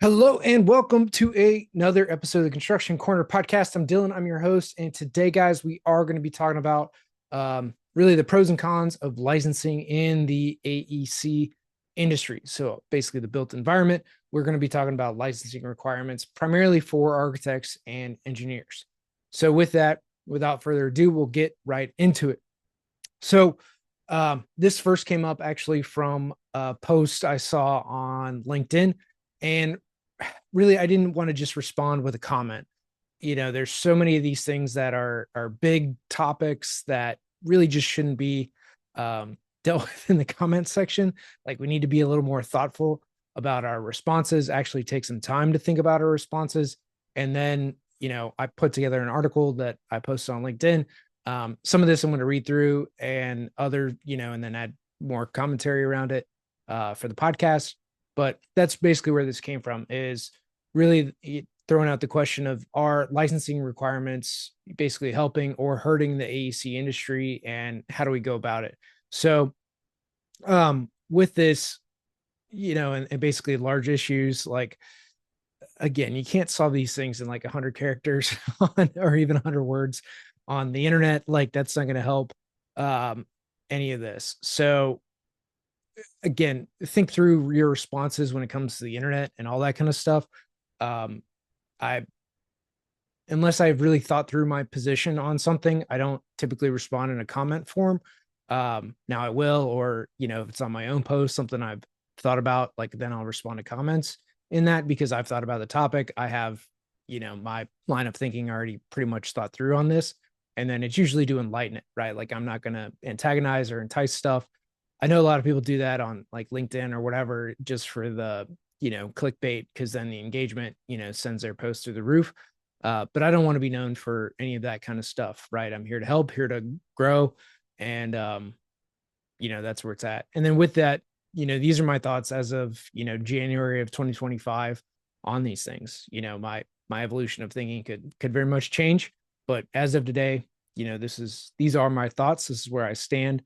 Hello and welcome to another episode of the Construction Corner podcast. I'm Dillon, I'm your host. And today, guys, we are going to be talking about really the pros and cons of licensing in the AEC industry. So basically the built environment. We're going to be talking about licensing requirements primarily for architects and engineers. So with that, without further ado, we'll get right into it. So this first came up actually from a post I saw on LinkedIn. And really, I didn't want to just respond with a comment. There's so many of these things that are big topics that really just shouldn't be dealt with in the comment section. Like, we need to be a little more thoughtful about our responses, actually take some time to think about our responses. And then, I put together an article that I posted on LinkedIn. Some of this I'm going to read through, and other, and then add more commentary around it for the podcast. But that's basically where this came from, is really throwing out the question of, are licensing requirements basically helping or hurting the AEC industry, and how do we go about it? So with this, and basically large issues, like, again, you can't solve these things in like 100 characters or even 100 words on the internet. Like, that's not going to help any of this. So again, think through your responses when it comes to the internet and all that kind of stuff. I Unless I've really thought through my position on something, I don't typically respond in a comment form. Now I will, or if it's on my own post, something I've thought about, like, then I'll respond to comments in that, because I've thought about the topic. I have, my line of thinking already pretty much thought through on this. And then it's usually to enlighten it, right? Like, I'm not going to antagonize or entice stuff. I know a lot of people do that on like LinkedIn or whatever, just for the, clickbait, because then the engagement, sends their posts through the roof. But I don't want to be known for any of that kind of stuff, right? I'm here to help, here to grow. And, that's where it's at. And then with that, these are my thoughts as of, January of 2025 on these things. My evolution of thinking could very much change. But as of today, these are my thoughts. This is where I stand.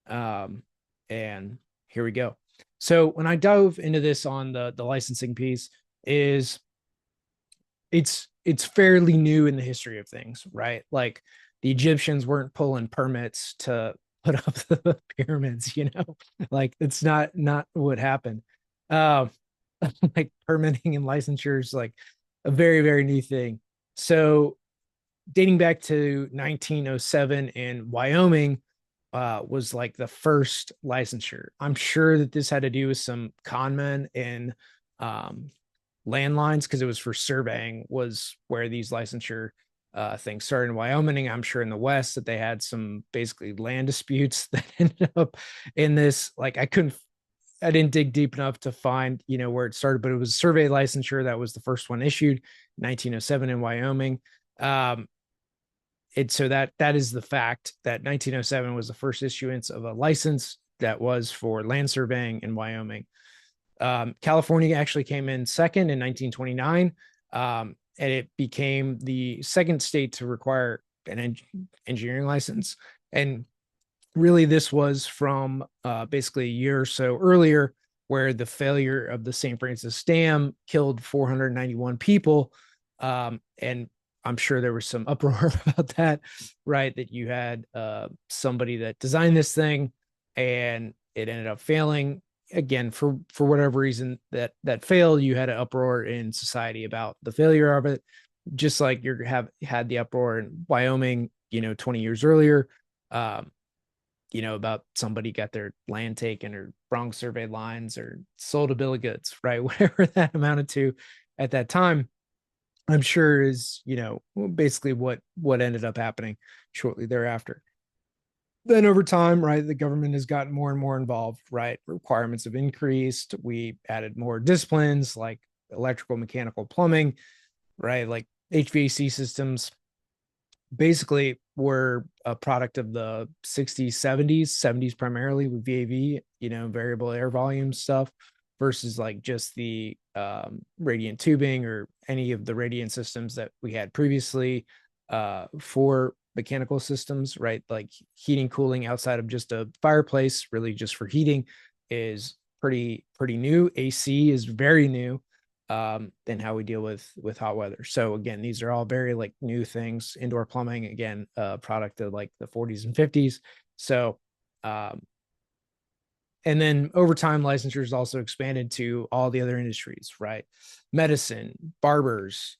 And here we go. So when I dove into this on the licensing piece, is it's fairly new in the history of things, right? Like, the Egyptians weren't pulling permits to put up the pyramids, like, it's not what happened. Um, like, permitting and licensure is like a very, very new thing. So dating back to 1907 in Wyoming, was like the first licensure. I'm sure that this had to do with some con men and landlines, because it was for surveying, was where these licensure things started in Wyoming. I'm sure in the West that they had some basically land disputes that ended up in this. Like, I didn't dig deep enough to find, where it started, but it was survey licensure that was the first one issued 1907 in Wyoming. So that is the fact that 1907 was the first issuance of a license that was for land surveying in Wyoming. California actually came in second in 1929, and it became the second state to require an engineering license. And really, this was from basically a year or so earlier, where the failure of the St. Francis Dam killed 491 people. And I'm sure there was some uproar about that, right? That you had somebody that designed this thing, and it ended up failing. Again, for whatever reason that failed, you had an uproar in society about the failure of it, just like you have had the uproar in Wyoming, 20 years earlier, about somebody got their land taken, or wrong survey lines, or sold a bill of goods, right? Whatever that amounted to at that time, I'm sure is, basically what ended up happening shortly thereafter. Then over time, right, the government has gotten more and more involved, right? Requirements have increased. We added more disciplines like electrical, mechanical, plumbing, right? Like, HVAC systems basically were a product of the 60s, 70s primarily, with VAV, variable air volume stuff, versus like just the radiant tubing or any of the radiant systems that we had previously for mechanical systems, right? Like, heating, cooling outside of just a fireplace, really just for heating, is pretty new. AC is very new. than how we deal with hot weather. So again, these are all very like new things. Indoor plumbing, again, product of like the 40s and 50s. So and then over time, licensures also expanded to all the other industries, right? Medicine, barbers,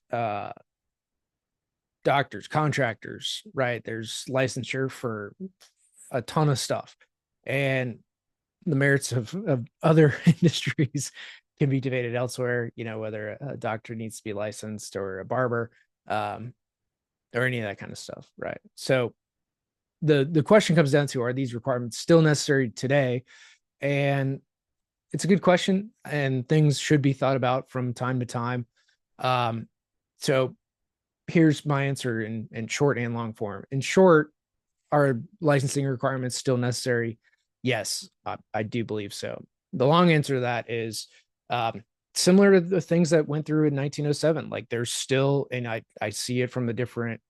doctors, contractors, right? There's licensure for a ton of stuff. And the merits of other industries can be debated elsewhere, whether a doctor needs to be licensed or a barber, or any of that kind of stuff, right? So the question comes down to, are these requirements still necessary today? And it's a good question, and things should be thought about from time to time. So here's my answer in short and long form. In short, are licensing requirements still necessary? Yes, I do believe so. The long answer to that is similar to the things that went through in 1907. Like there's still, and I see it from the different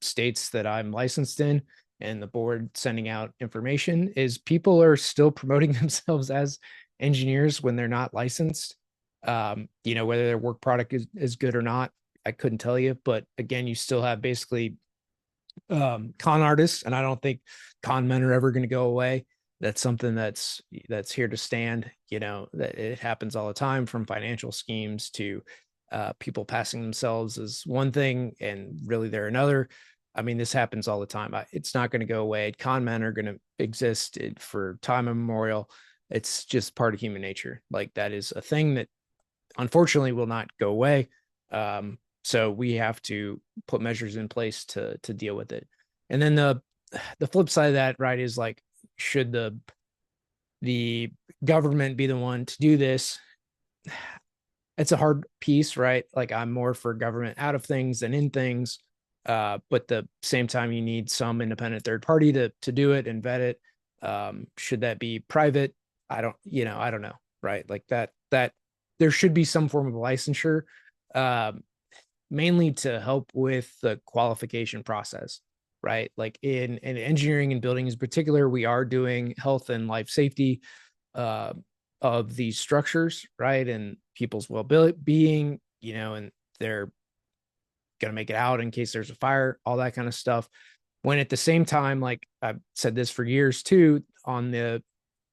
states that I'm licensed in, and the board sending out information, is people are still promoting themselves as engineers when they're not licensed. Whether their work product is good or not, I couldn't tell you. But again, you still have basically con artists, and I don't think con men are ever going to go away. That's something that's here to stand. That it happens all the time, from financial schemes to people passing themselves as one thing and really they're another. I mean, this happens all the time. It's not going to go away. Con men are going to exist for time immemorial. It's just part of human nature. Like that is a thing that unfortunately will not go away. So we have to put measures in place to deal with it. And then the flip side of that, right, is like, should the government be the one to do this? It's a hard piece, right? Like I'm more for government out of things than in things. But at the same time, you need some independent third party to do it and vet it. Should that be private? I don't know, right? Like that there should be some form of licensure, mainly to help with the qualification process, right? Like in engineering and buildings in particular, we are doing health and life safety of these structures, right? And people's well-being, and they're going to make it out in case there's a fire, all that kind of stuff. When at the same time, like I've said this for years too, on the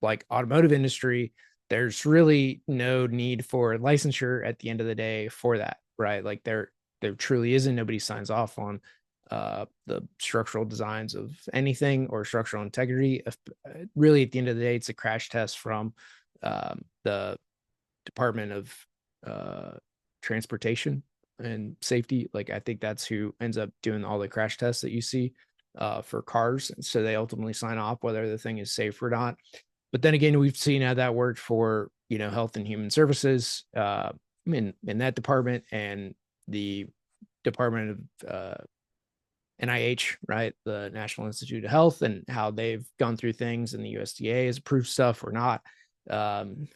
like automotive industry, there's really no need for licensure at the end of the day for that, right? Like there truly isn't. Nobody signs off on the structural designs of anything or structural integrity. Really, at the end of the day, it's a crash test from the Department of Transportation and Safety. Like I think that's who ends up doing all the crash tests that you see for cars. So they ultimately sign off whether the thing is safe or not. But then again, we've seen how that worked for Health and Human Services in that department, and the Department of NIH, right, the National Institute of Health, and how they've gone through things, and the USDA has approved stuff or not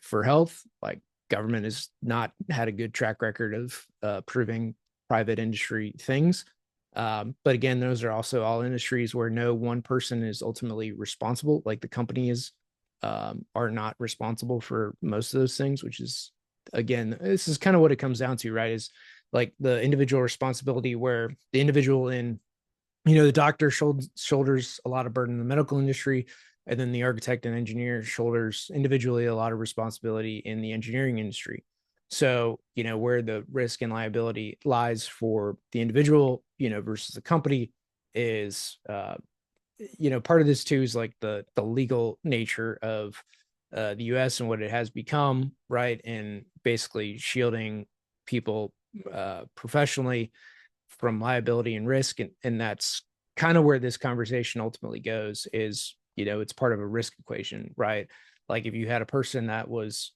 for health. Like government has not had a good track record of approving private industry things. But again, those are also all industries where no one person is ultimately responsible. Like the company are not responsible for most of those things, which is, again, this is kind of what it comes down to, right? Is like the individual responsibility, where the individual in, the doctor shoulders a lot of burden in the medical industry, and then the architect and engineer shoulders individually a lot of responsibility in the engineering industry. So, where the risk and liability lies for the individual, versus the company is, part of this too is like the legal nature of the US and what it has become, right? And basically shielding people professionally from liability and risk. And that's kind of where this conversation ultimately goes, is, it's part of a risk equation, right? Like if you had a person that was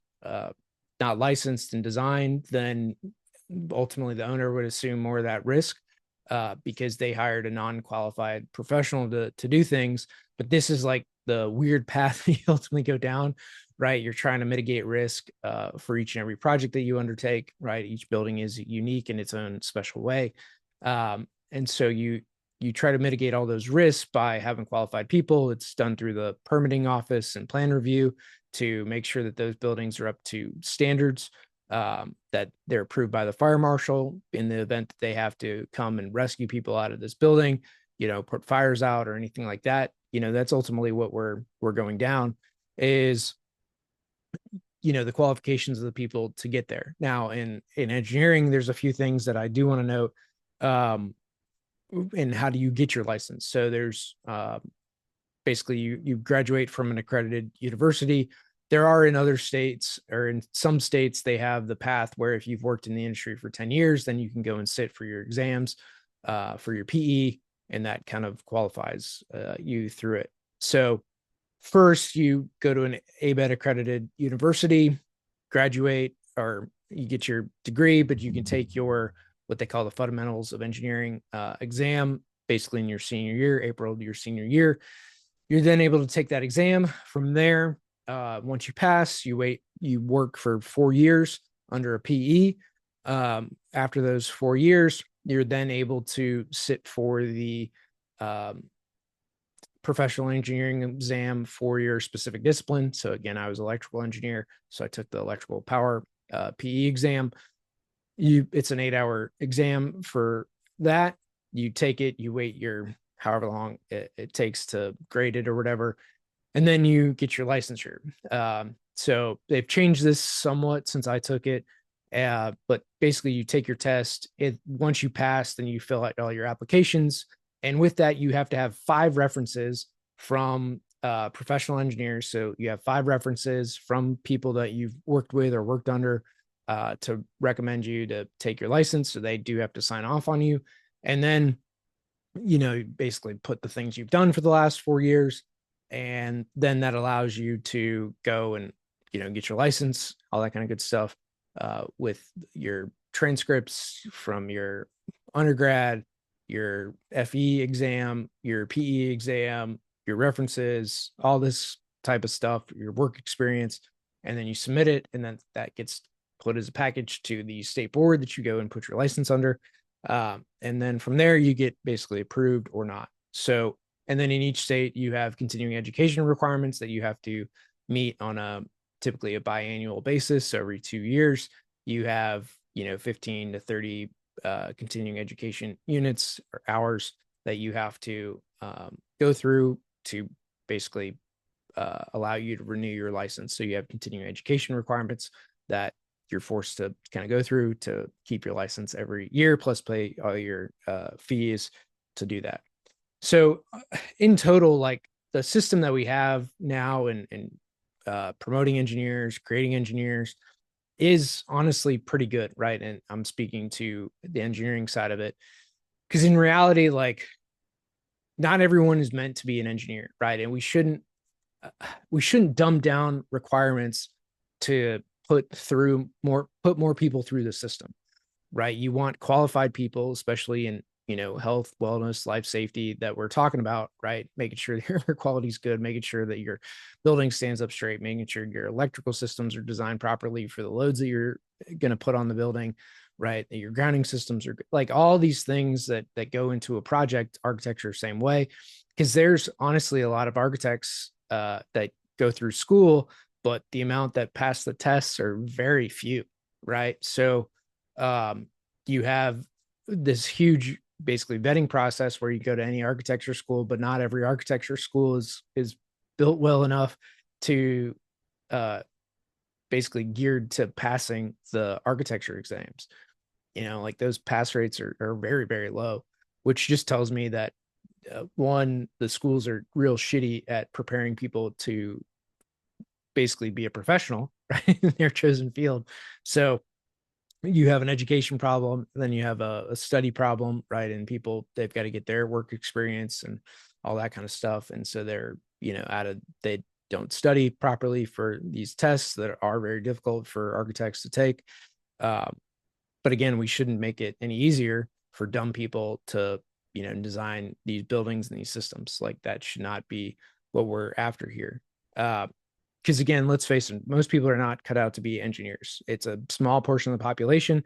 not licensed and designed, then ultimately the owner would assume more of that risk because they hired a non-qualified professional to do things. But this is like the weird path that you ultimately go down, right? You're trying to mitigate risk for each and every project that you undertake, right? Each building is unique in its own special way. And so you try to mitigate all those risks by having qualified people. It's done through the permitting office and plan review to make sure that those buildings are up to standards. that they're approved by the fire marshal in the event that they have to come and rescue people out of this building, put fires out or anything like that. That's ultimately what we're going down is, the qualifications of the people to get there. Now in engineering, there's a few things that I do want to note. And how do you get your license? So there's basically you graduate from an accredited university. There are in other states, or in some states, they have the path where if you've worked in the industry for 10 years, then you can go and sit for your exams for your PE, and that kind of qualifies you through it. So first you go to an ABET accredited university, graduate, or you get your degree, but you can take your what they call the fundamentals of engineering exam basically in your senior year, April of your senior year. You're then able to take that exam. From there, once you pass, you work for 4 years under a PE. After those 4 years, you're then able to sit for the professional engineering exam for your specific discipline. So again, I was electrical engineer, so I took the electrical power PE exam. It's an 8-hour exam for that. You take it, you wait your however long it takes to grade it or whatever, and then you get your licensure. So they've changed this somewhat since I took it. But basically you take your test. Once you pass, then you fill out all your applications. And with that, you have to have 5 references from professional engineers. So you have 5 references from people that you've worked with or worked under to recommend you to take your license. So they do have to sign off on you. And then, basically put the things you've done for the last 4 years. And then that allows you to go and, get your license, all that kind of good stuff with your transcripts from your undergrad, your FE exam, your PE exam, your references, all this type of stuff, your work experience, and then you submit it, and then that gets put as a package to the state board that you go and put your license under. And then from there, you get basically approved or not. So, and then in each state, you have continuing education requirements that you have to meet on typically a biannual basis. So every 2 years, you have, 15 to 30 continuing education units or hours that you have to go through to basically allow you to renew your license. So you have continuing education requirements that you're forced to kind of go through to keep your license every year, plus pay all your fees to do that. So in total, like the system that we have now in promoting engineers, creating engineers is honestly pretty good, right? And I'm speaking to the engineering side of it, because in reality, like not everyone is meant to be an engineer, right? And we shouldn't dumb down requirements to put more people through the system, right? You want qualified people, especially in health, wellness, life safety that we're talking about, right? Making sure your air quality is good, making sure that your building stands up straight, making sure your electrical systems are designed properly for the loads that you're going to put on the building, right? That your grounding systems are like all these things that go into a project. Architecture, same way, because there's honestly a lot of architects that go through school, but the amount that pass the tests are very few, right? So you have this huge basically vetting process where you go to any architecture school, but not every architecture school is built well enough to basically geared to passing the architecture exams. Like those pass rates are very, very low, which just tells me that one, the schools are real shitty at preparing people to basically be a professional, right, in their chosen field. So you have an education problem, then you have a study problem, right? And people, they've got to get their work experience and all that kind of stuff. And so they're, they don't study properly for these tests that are very difficult for architects to take. But again, we shouldn't make it any easier for dumb people to, design these buildings and these systems. Like that should not be what we're after here. Because again, let's face it, most people are not cut out to be engineers. It's a small portion of the population.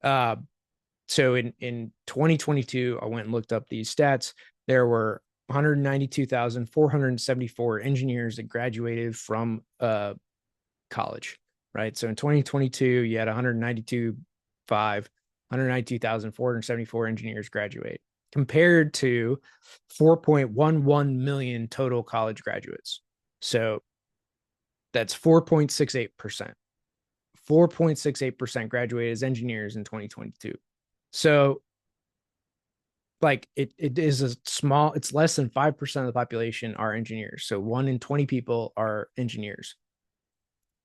So in 2022, I went and looked up these stats. There were 192,474 engineers that graduated from college, right? So in 2022, you had 192,474 engineers graduate compared to 4.11 million total college graduates. So that's 4.68%. 4.68% graduated as engineers in 2022. So like it is a small, it's less than 5% of the population are engineers. So 1 in 20 people are engineers.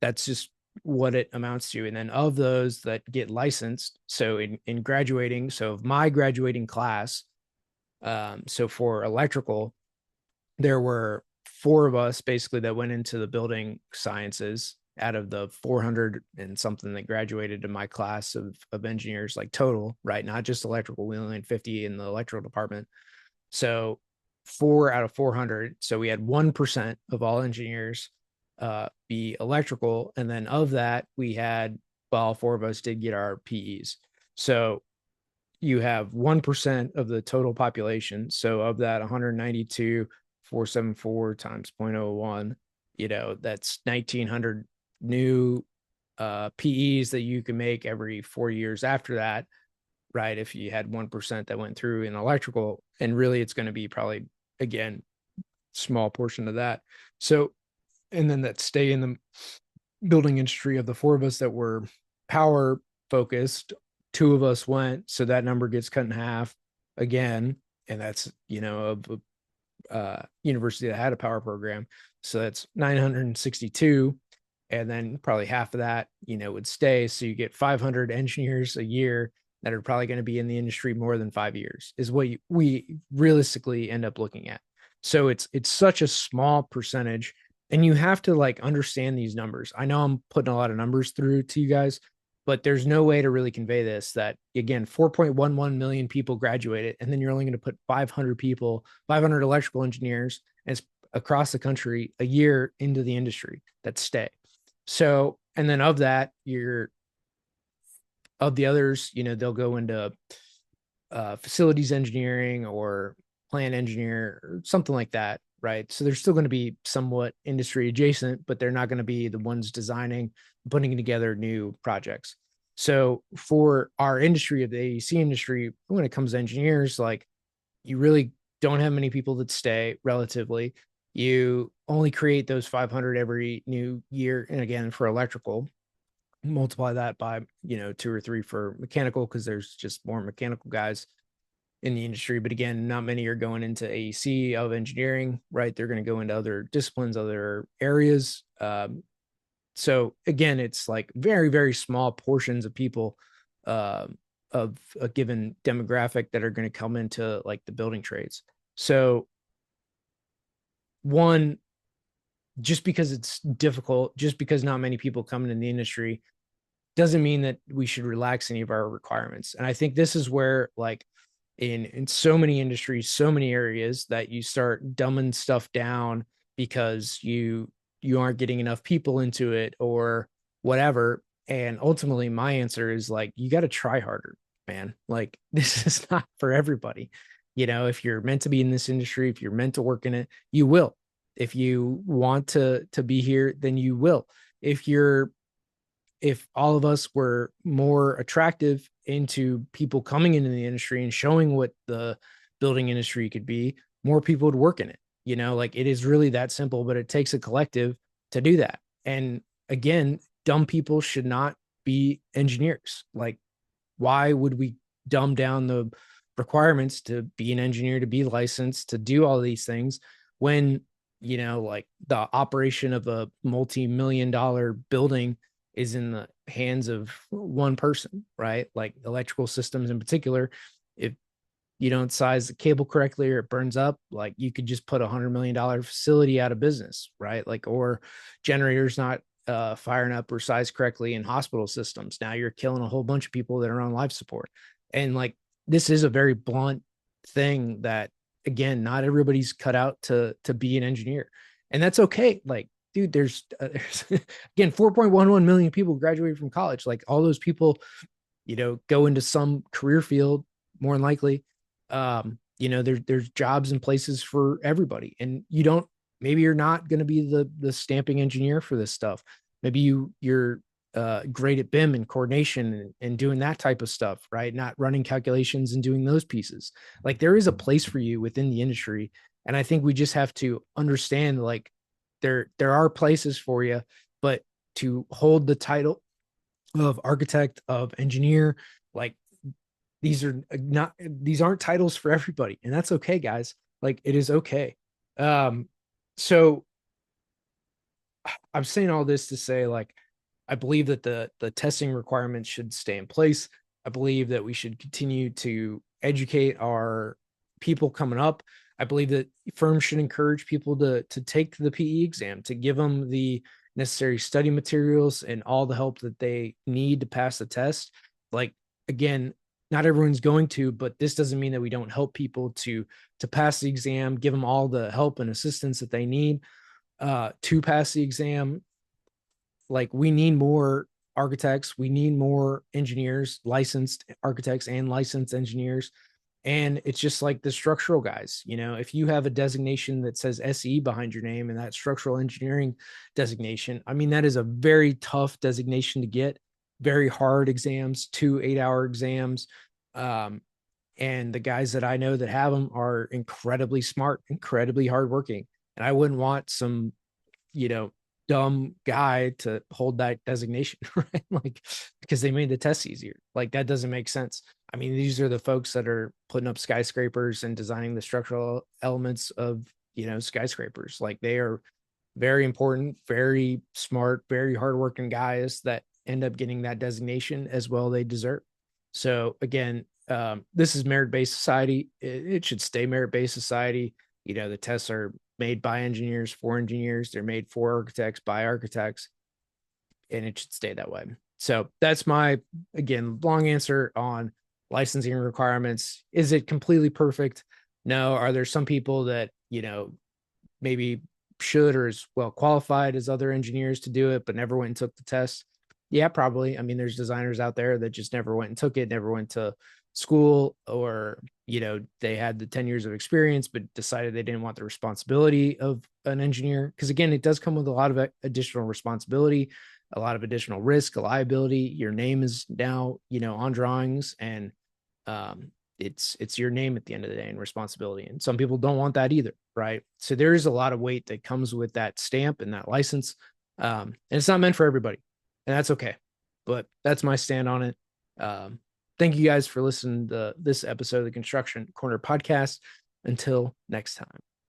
That's just what it amounts to. And then of those that get licensed, so in graduating, so of my graduating class, so for electrical, there were 4 of us basically that went into the building sciences out of the 400 and something that graduated in my class of engineers, like total, right? Not just electrical. We only had 50 in the electrical department. So 4 out of 400. So we had 1% of all engineers be electrical. And then of that, we had, well, 4 of us did get our PEs. So you have 1% of the total population. So of that 192,474 times 0.01, that's 1,900 new PEs that you can make every 4 years after that, right? If you had 1% that went through in electrical, and really it's going to be probably, again, small portion of that. So, and then that stay in the building industry. Of the 4 of us that were power focused, 2 of us went, so that number gets cut in half again. And that's, a university that had a power program. So that's 962. And then probably half of that, would stay. So you get 500 engineers a year that are probably going to be in the industry more than 5 years is what we realistically end up looking at. So it's such a small percentage, and you have to like understand these numbers. I know I'm putting a lot of numbers through to you guys, but there's no way to really convey this, that again, 4.11 million people graduated, and then you're only going to put 500 people, 500 electrical engineers as across the country a year into the industry that stay. So, and then of that, of the others, they'll go into facilities engineering or plant engineer or something like that, right? So they're still going to be somewhat industry adjacent, but they're not going to be the ones designing, putting together new projects. So for our industry, of the AEC industry, when it comes to engineers, like you really don't have many people that stay relatively. You only create those 500 every new year. And again, for electrical, multiply that by, 2 or 3 for mechanical, because there's just more mechanical guys in the industry. But again, not many are going into AEC of engineering, right? They're going to go into other disciplines, other areas. So again, it's like very, very small portions of people of a given demographic that are going to come into like the building trades. So one, just because it's difficult, just because not many people come into the industry, doesn't mean that we should relax any of our requirements. And I think this is where, like, in so many industries, so many areas, that you start dumbing stuff down because you aren't getting enough people into it or whatever. And ultimately my answer is like, you got to try harder, man. Like, this is not for everybody. If you're meant to be in this industry, if you're meant to work in it, you will. If you want to be here, then you will. If all of us were more attractive into people coming into the industry and showing what the building industry could be, more people would work in it. Like, it is really that simple, but it takes a collective to do that. And again, dumb people should not be engineers. Like, why would we dumb down the requirements to be an engineer, to be licensed, to do all these things, when, like, the operation of a multi-million-dollar building is in the hands of one person, right? Like electrical systems in particular, if you don't size the cable correctly or it burns up, like, you could just put $100 million facility out of business, right? Like, or generators not firing up or sized correctly in hospital systems. Now you're killing a whole bunch of people that are on life support. And like, this is a very blunt thing that, again, not everybody's cut out to be an engineer, and that's okay. Like, dude, there's again, 4.11 million people graduated from college. Like, all those people, go into some career field more than likely. There's jobs and places for everybody. And maybe you're not going to be the stamping engineer for this stuff. Maybe you're great at BIM and coordination and doing that type of stuff, right? Not running calculations and doing those pieces. Like there is a place for you within the industry. And I think we just have to understand like there are places for you, but to hold the title of architect, of engineer, like these aren't titles for everybody. And that's okay, guys. Like it is okay. So I'm saying all this to say, like, I believe that the testing requirements should stay in place. I believe that we should continue to educate our people coming up. I believe that firms should encourage people to take the PE exam, to give them the necessary study materials and all the help that they need to pass the test. Like again, not everyone's going to, but this doesn't mean that we don't help people to pass the exam, give them all the help and assistance that they need to pass the exam. Like we need more architects, we need more engineers, licensed architects and licensed engineers. And it's just like the structural guys, you know, if you have a designation that says SE behind your name and that structural engineering designation, I mean, that is a very tough designation to get, very hard exams, 2 8-hour exams. And the guys that I know that have them are incredibly smart, incredibly hardworking. And I wouldn't want some, you know, dumb guy to hold that designation, right? Like, because they made the test easier. Like, that doesn't make sense. I mean, these are the folks that are putting up skyscrapers and designing the structural elements of, you know, skyscrapers. Like, they are very important, very smart, very hardworking guys that end up getting that designation as well they deserve. So again, this is merit-based society. It should stay merit-based society. You know, the tests are made by engineers for engineers. They're made for architects by architects, and it should stay that way. So that's my, again, long answer on licensing requirements. Is it completely perfect? No. Are there some people that, you know, maybe should or is well qualified as other engineers to do it, but never went and took the test? Yeah, probably. I mean, there's designers out there that just never went and took it, never went to school, or, you know, they had the 10 years of experience, but decided they didn't want the responsibility of an engineer. Because again, it does come with a lot of additional responsibility, a lot of additional risk, a liability. Your name is now, you know, on drawings, and it's your name at the end of the day and responsibility. And some people don't want that either, right? So there is a lot of weight that comes with that stamp and that license. And it's not meant for everybody, and that's okay. But that's my stand on it. Thank you guys for listening to this episode of the Construction Corner podcast. Until next time.